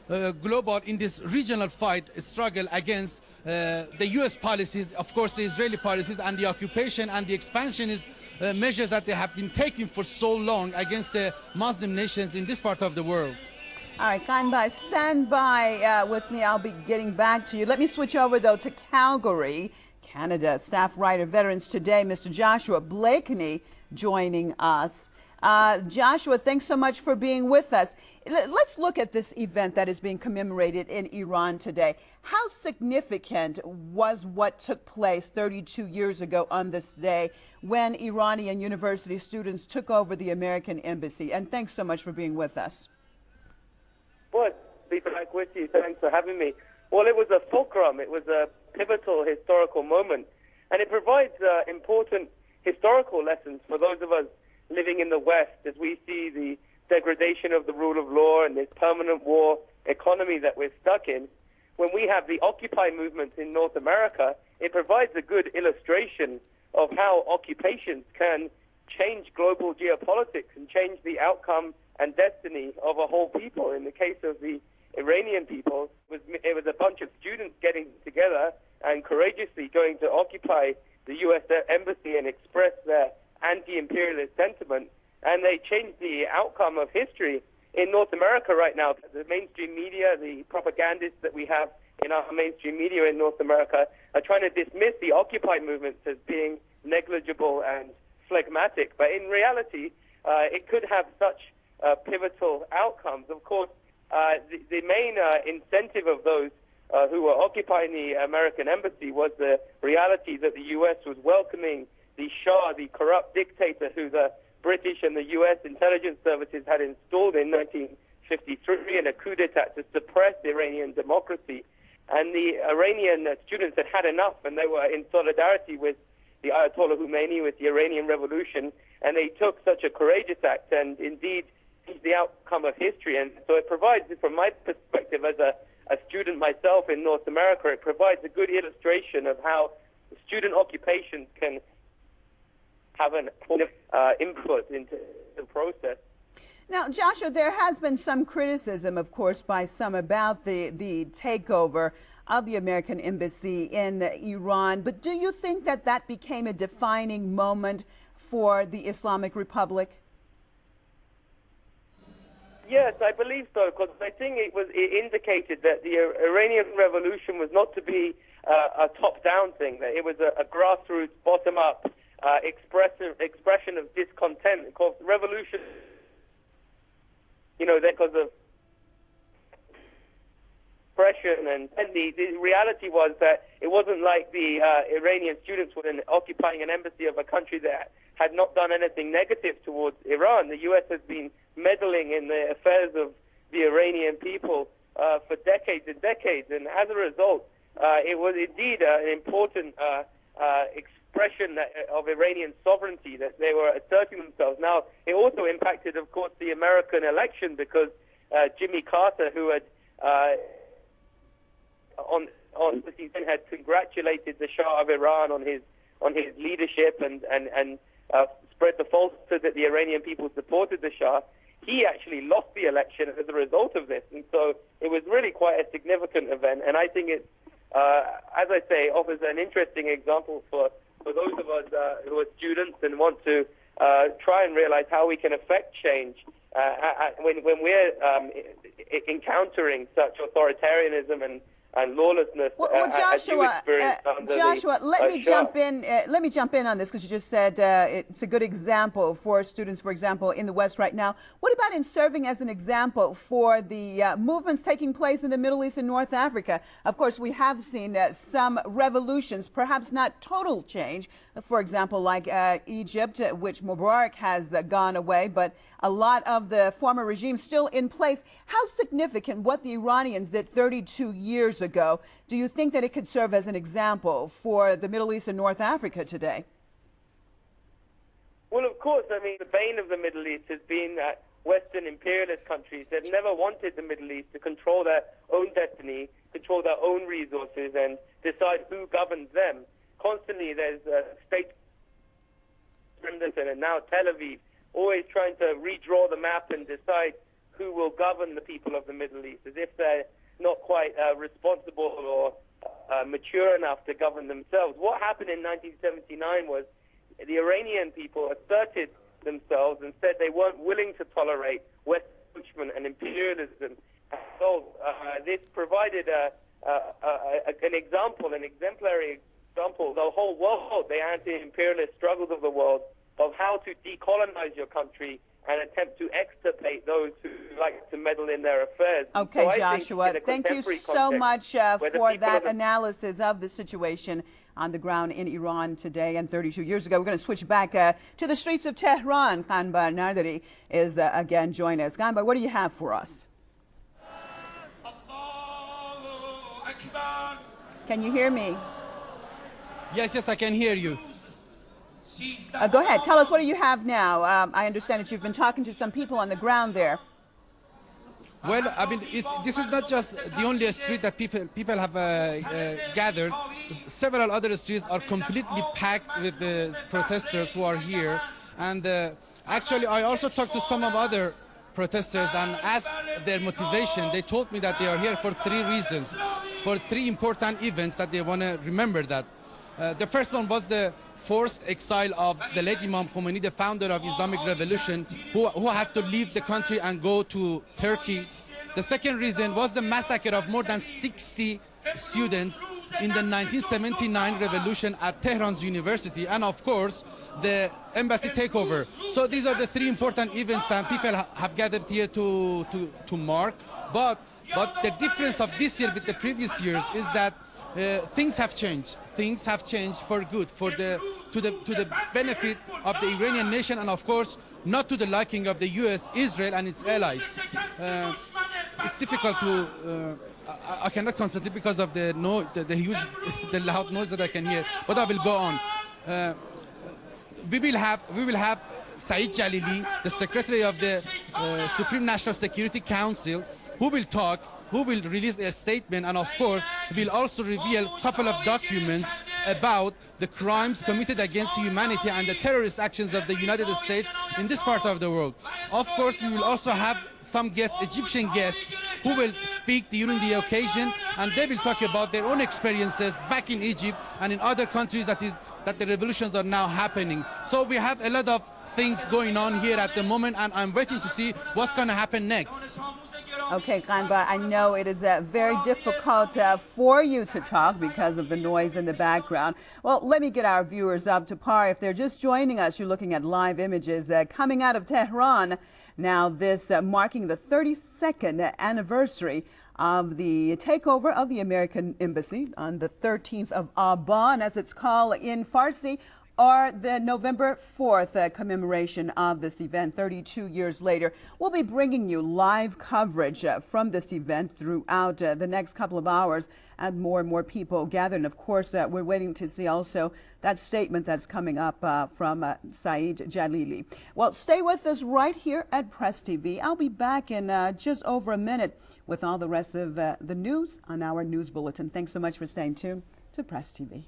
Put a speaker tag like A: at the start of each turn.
A: global, in this regional fight, struggle against the U.S. policies, of course the Israeli policies, and the occupation and the expansionist measures that they have been taking for so long against the Muslim nations in this part of the world.
B: All right, Kanbai, stand by with me. I'll be getting back to you. Let me switch over, though, to Calgary, Canada. Staff writer, Veterans Today, Mr. Joshua Blakeney, joining us. Joshua, thanks so much for being with us. Let's look at this event that is being commemorated in Iran today. How significant was what took place 32 years ago on this day when Iranian university students took over the American embassy? And thanks so much for being with us.
C: Well, be back with you. Thanks for having me. Well, it was a fulcrum. It was a pivotal historical moment, and it provides important historical lessons for those of us living in the West as we see the degradation of the rule of law and this permanent war economy that we're stuck in. When we have the Occupy movement in North America, it provides a good illustration of how occupations can change global geopolitics and change the outcome and destiny of a whole people. In the case of the Iranian people, it was a bunch of students getting together and courageously going to occupy the U.S. embassy and express their anti-imperialist sentiment, and they changed the outcome of history. In North America right now, the mainstream media, the propagandists that we have in our mainstream media in North America are trying to dismiss the Occupy movement as being negligible and phlegmatic, but in reality, it could have such pivotal outcomes. Of course, the main incentive of those who were occupying the American embassy was the reality that the U.S. was welcoming the Shah, the corrupt dictator who the British and the U.S. intelligence services had installed in 1953 in a coup d'etat to suppress Iranian democracy. And the Iranian students had had enough, and they were in solidarity with the Ayatollah Khomeini, with the Iranian Revolution, and they took such a courageous act and indeed changed the outcome of history. And so it provides, from my perspective as a student myself in North America, it provides a good illustration of how student occupations can have an input into the process.
B: Now, Joshua, there has been some criticism, of course, by some about the takeover of the American embassy in Iran. But do you think that that became a defining moment for the Islamic Republic?
C: Yes, I believe so, because I think it indicated that the Iranian Revolution was not to be a top-down thing, that it was a grassroots, bottom-up expression of discontent. Of course, revolution, because of oppression, and the reality was that it wasn't like the Iranian students were occupying an embassy of a country that had not done anything negative towards Iran. The U.S. has been meddling in the affairs of the Iranian people for decades and decades, and as a result, it was indeed an important expression of Iranian sovereignty that they were asserting themselves. Now, it also impacted, of course, the American election because Jimmy Carter, who had on the season had congratulated the Shah of Iran on his leadership and spread the falsehood that the Iranian people supported the Shah. He actually lost the election as a result of this, and so it was really quite a significant event. And I think it, as I say, offers an interesting example for those of us who are students and want to try and realize how we can affect change when we're encountering such authoritarianism and lawlessness.
B: Well, Joshua, let me jump in. Let me jump in on this because you just said it's a good example for students, for example, in the West right now. What about in serving as an example for the movements taking place in the Middle East and North Africa? Of course, we have seen some revolutions, perhaps not total change. For example, like Egypt, which Mubarak has gone away, but a lot of the former regime still in place. How significant what the Iranians did 32 years ago? Do you think that it could serve as an example for the Middle East and North Africa today?
C: Well, of course. I mean, the bane of the Middle East has been that Western imperialist countries that never wanted the Middle East to control their own destiny, control their own resources, and decide who governs them. Constantly, there's state and now Tel Aviv always trying to redraw the map and decide who will govern the people of the Middle East, as if they're not quite responsible or mature enough to govern themselves. What happened in 1979 was the Iranian people asserted themselves and said they weren't willing to tolerate Western encroachment and imperialism. So this provided an example, an exemplary example, the whole world, the anti-imperialist struggles of the world, of how to decolonize your country and attempt to extirpate those who like to meddle in their affairs.
B: Okay, so Joshua, thank you so much for that analysis of the situation on the ground in Iran today and 32 years ago. We're going to switch back to the streets of Tehran. Ganbar Nardari is again joining us. Ganbar, what do you have for us? Can you hear me?
A: Yes, I can hear you.
B: Go ahead. Tell us, what do you have now? I understand that you've been talking to some people on the ground there.
A: Well, I mean, this is not just the only street that people have gathered. Several other streets are completely packed with the protesters who are here. And actually, I also talked to some of other protesters and asked their motivation. They told me that they are here for 3 reasons, for 3 important events that they want to remember that. The first one was the forced exile of the late Imam Khomeini, the founder of Islamic Revolution, who had to leave the country and go to Turkey. The second reason was the massacre of more than 60 students in the 1979 revolution at Tehran's university, and of course the embassy takeover. So these are the 3 important events that people have gathered here to mark. But the difference of this year with the previous years is that things have changed. Things have changed for good, to the benefit of the Iranian nation, and of course not to the liking of the U.S., Israel, and its allies. It's difficult to. I cannot concentrate because of the loud noise that I can hear. But I will go on. We will have Saeed Jalili, the Secretary of the Supreme National Security Council, who will talk, who will release a statement, and of course will also reveal a couple of documents about the crimes committed against humanity and the terrorist actions of the United States in this part of the world. Of course, we will also have some guests, Egyptian guests, who will speak during the occasion, and they will talk about their own experiences back in Egypt and in other countries that the revolutions are now happening. So we have a lot of things going on here at the moment, and I'm waiting to see what's going to happen next.
B: Okay, Ganbar, I know it is very difficult for you to talk because of the noise in the background. Well, let me get our viewers up to par. If they're just joining us, you're looking at live images coming out of Tehran. Now, this marking the 32nd anniversary of the takeover of the American embassy on the 13th of Aban, as it's called in Farsi, or the November 4th commemoration of this event 32 years later. We'll be bringing you live coverage from this event throughout the next couple of hours, and more people gather. And of course, we're waiting to see also that statement that's coming up from Saeed Jalili. Well, stay with us right here at Press TV. I'll be back in just over a minute with all the rest of the news on our news bulletin. Thanks so much for staying tuned to Press TV.